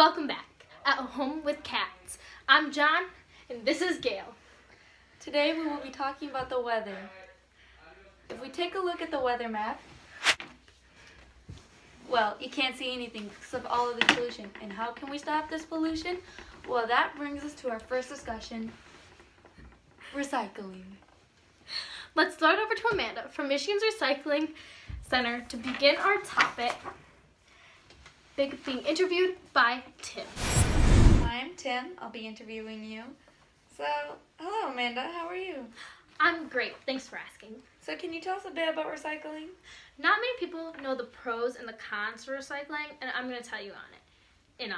Welcome back at Home with Cats. I'm John, and this is Gail. Today we will be talking about the weather. If we take a look at the weather map, well, you can't see anything because of all of the pollution. And how can we stop this pollution? Well, that brings us to our first discussion, recycling. Let's start over to Amanda from Michigan's Recycling Center to begin our topic, being interviewed by Tim. I'm Tim. I'll be interviewing you. So, hello Amanda, how are you? I'm great, thanks for asking. So can you tell us a bit about recycling? Not many people know the pros and the cons for recycling, and I'm going to tell you on it.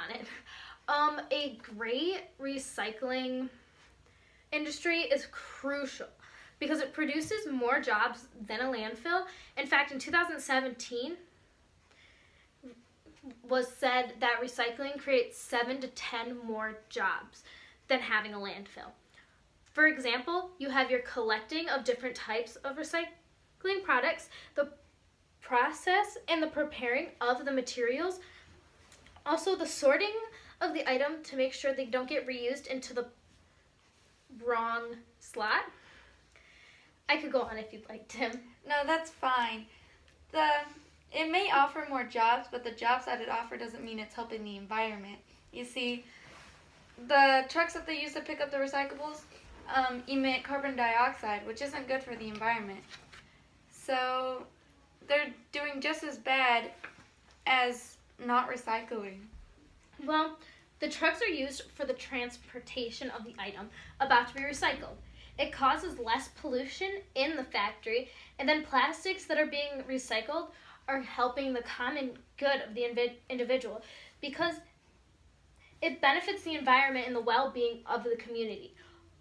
A great recycling industry is crucial because it produces more jobs than a landfill. In fact, in 2017, was said that recycling creates 7 to 10 more jobs than having a landfill. For example, you have your collecting of different types of recycling products, the process and the preparing of the materials, also the sorting of the item to make sure they don't get reused into the wrong slot. I could go on if you'd like, Tim. No, that's fine. It may offer more jobs, but the jobs that it offers doesn't mean it's helping the environment. You see, the trucks that they use to pick up the recyclables emit carbon dioxide, which isn't good for the environment. So they're doing just as bad as not recycling. Well, the trucks are used for the transportation of the item about to be recycled. It causes less pollution in the factory, and then plastics that are being recycled are helping the common good of the individual because it benefits the environment and the well-being of the community.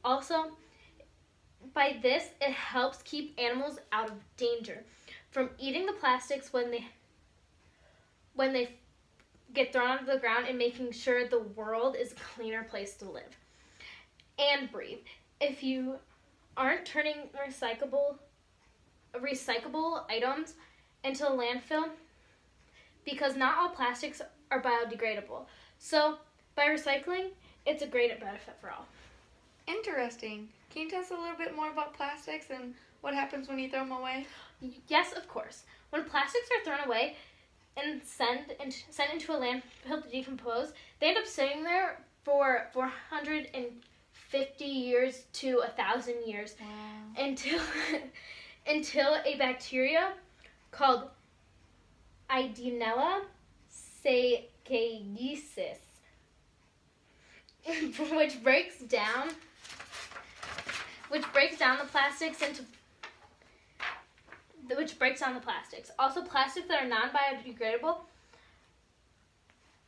Also, by this, it helps keep animals out of danger from eating the plastics when they get thrown onto the ground, and making sure the world is a cleaner place to live and breathe. If you aren't turning recyclable items into a landfill, because not all plastics are biodegradable. So by recycling, it's a great benefit for all. Interesting. Can you tell us a little bit more about plastics and what happens when you throw them away? Yes, of course. When plastics are thrown away and sent into a landfill to decompose, they end up sitting there for 450 years to 1,000 years. Wow. until a bacteria called Idenella saccharomyces, which breaks down the plastics. Also, plastics that are non-biodegradable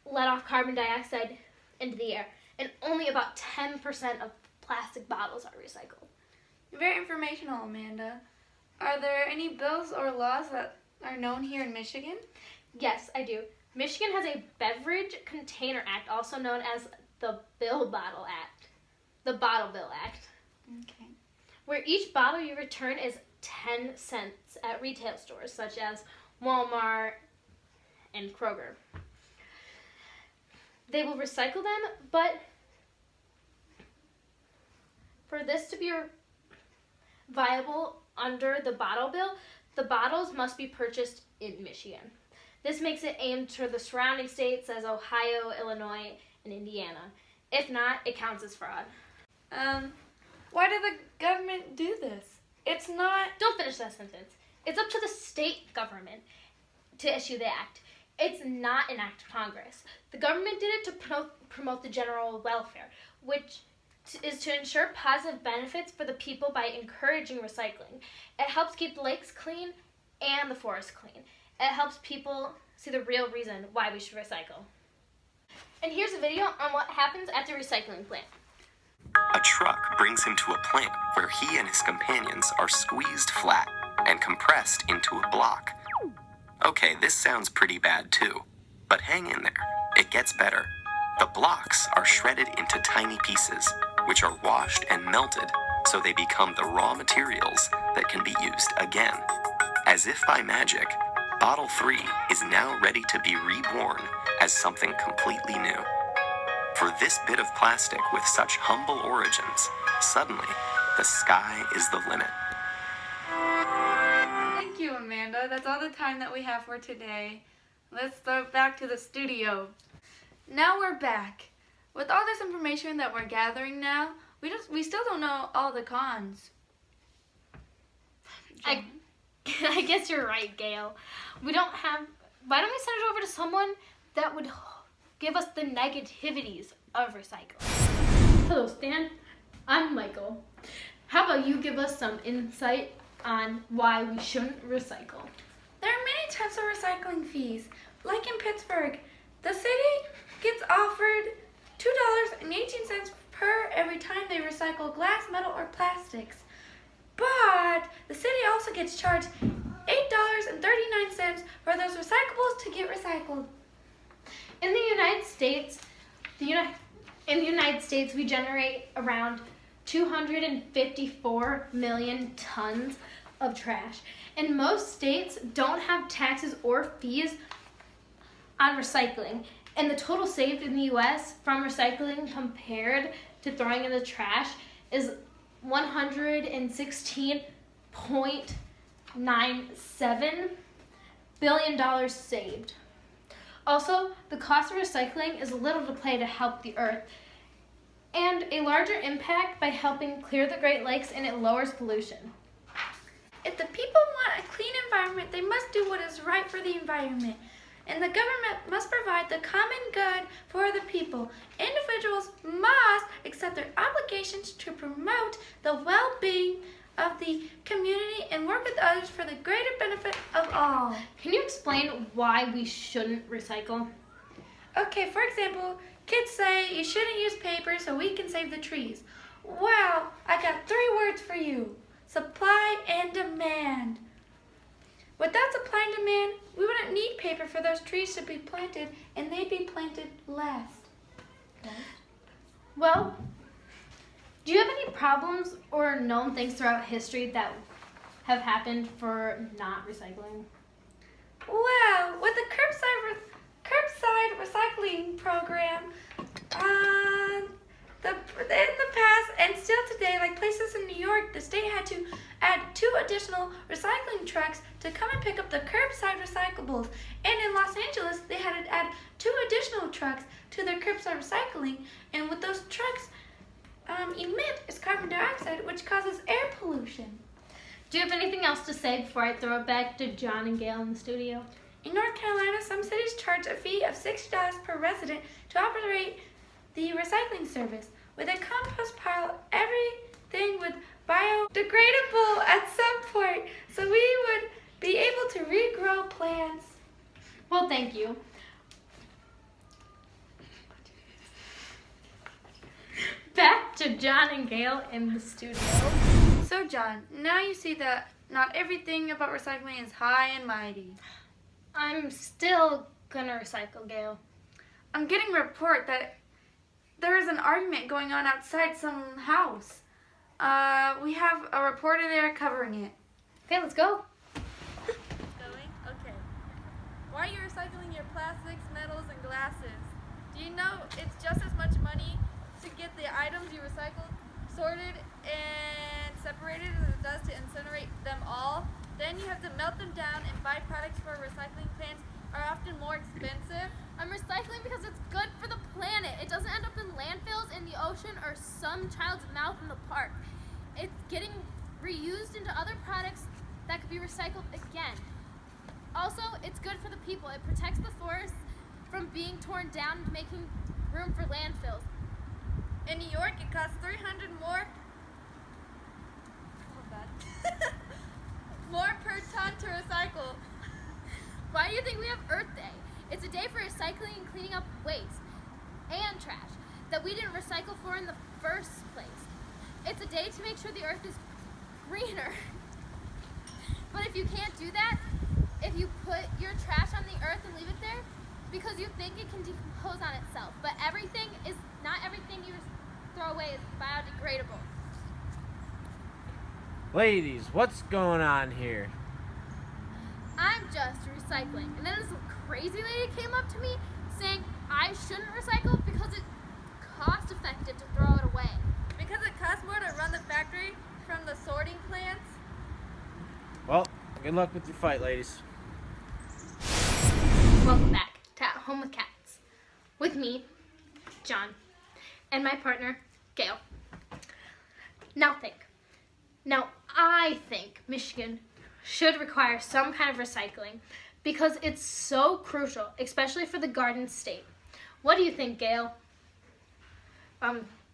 let off carbon dioxide into the air, and only about 10% of plastic bottles are recycled. Very informational, Amanda. Are there any bills or laws that are known here in Michigan? Yes, I do. Michigan has a Beverage Container Act, also known as the Bottle Bill Act. Okay. Where each bottle you return is 10 cents at retail stores such as Walmart and Kroger. They will recycle them, but for this to be viable under the bottle bill, the bottles must be purchased in Michigan. This makes it aimed to the surrounding states as Ohio, Illinois, and Indiana. If not, it counts as fraud. Why did the government do this? It's not... Don't finish that sentence. It's up to the state government to issue the act. It's not an act of Congress. The government did it to promote the general welfare, which is to ensure positive benefits for the people by encouraging recycling. It helps keep the lakes clean and the forests clean. It helps people see the real reason why we should recycle. And here's a video on what happens at the recycling plant. A truck brings him to a plant where he and his companions are squeezed flat and compressed into a block. Okay, this sounds pretty bad too, but hang in there. It gets better. The blocks are shredded into tiny pieces, which are washed and melted so they become the raw materials that can be used again. As if by magic, Bottle 3 is now ready to be reborn as something completely new. For this bit of plastic with such humble origins, suddenly, the sky is the limit. Thank you, Amanda. That's all the time that we have for today. Let's go back to the studio. Now we're back. With all this information that we're gathering now, we still don't know all the cons. I guess you're right, Gail. Why don't we send it over to someone that would give us the negativities of recycling? Hello, Stan. I'm Michael. How about you give us some insight on why we shouldn't recycle? There are many types of recycling fees. Like in Pittsburgh, the city gets offered $2.18 per every time they recycle glass, metal, or plastics. But the city also gets charged $8.39 for those recyclables to get recycled. In the United States, we generate around 254 million tons of trash. And most states don't have taxes or fees on recycling. And the total saved in the U.S. from recycling compared to throwing in the trash is $116.97 billion saved. Also, the cost of recycling is little to play to help the earth, and a larger impact by helping clear the Great Lakes, and it lowers pollution. If the people want a clean environment, they must do what is right for the environment. And the government must provide the common good for the people. Individuals must accept their obligations to promote the well-being of the community and work with others for the greater benefit of all. Can you explain why we shouldn't recycle? Okay, for example, kids say you shouldn't use paper so we can save the trees. Well, I got 3 words for you: supply and demand. Without supply and demand, we wouldn't need paper for those trees to be planted, and they'd be planted last. Well, do you have any problems or known things throughout history that have happened for not recycling? Well, with the curbside recycling program, in the past and still today, like places in New York, the state had to add 2 additional recycling trucks to come and pick up the curbside recyclables. And in Los Angeles, they had to add 2 additional trucks to their curbside recycling. And what those trucks emit is carbon dioxide, which causes air pollution. Do you have anything else to say before I throw it back to John and Gail in the studio? In North Carolina, some cities charge a fee of $60 per resident to operate the recycling service. With a compost pile, everything would biodegradable at some point, so we would be able to regrow plants. Well, thank you. Back to John and Gail in the studio. So John, now you see that not everything about recycling is high and mighty. I'm still gonna recycle, Gail. I'm getting a report that there is an argument going on outside some house. We have a reporter there covering it. Okay, let's go. Going? Okay. Why are you recycling your plastics, metals, and glasses? Do you know it's just as much money to get the items you recycled sorted and separated as it does to incinerate them all? Then you have to melt them down, and byproducts for recycling plants are often more expensive. I'm recycling because it's good for the planet. It doesn't end up in landfills, in the ocean, or some child's mouth in the park. It's getting reused into other products that could be recycled again. Also, it's good for the people. It protects the forests from being torn down and making room for landfills. In New York, it costs $300 more per ton to recycle. Why do you think we have Earth Day? It's a day for recycling and cleaning up waste and trash that we didn't recycle for in the first place. It's a day to make sure the earth is greener. But if you can't do that, if you put your trash on the earth and leave it there, because you think it can decompose on itself, but not everything you throw away is biodegradable. Ladies, what's going on here? I'm just recycling. And then this crazy lady came up to me saying I shouldn't recycle because it Good luck with your fight, ladies. Welcome back to At Home with Cats. With me, John, and my partner, Gail. Now I think Michigan should require some kind of recycling because it's so crucial, especially for the Garden State. What do you think, Gail?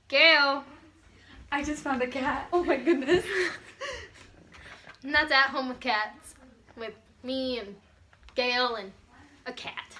Gail. I just found a cat. Oh my goodness. And that's At Home with Cats with me and Gail and a cat.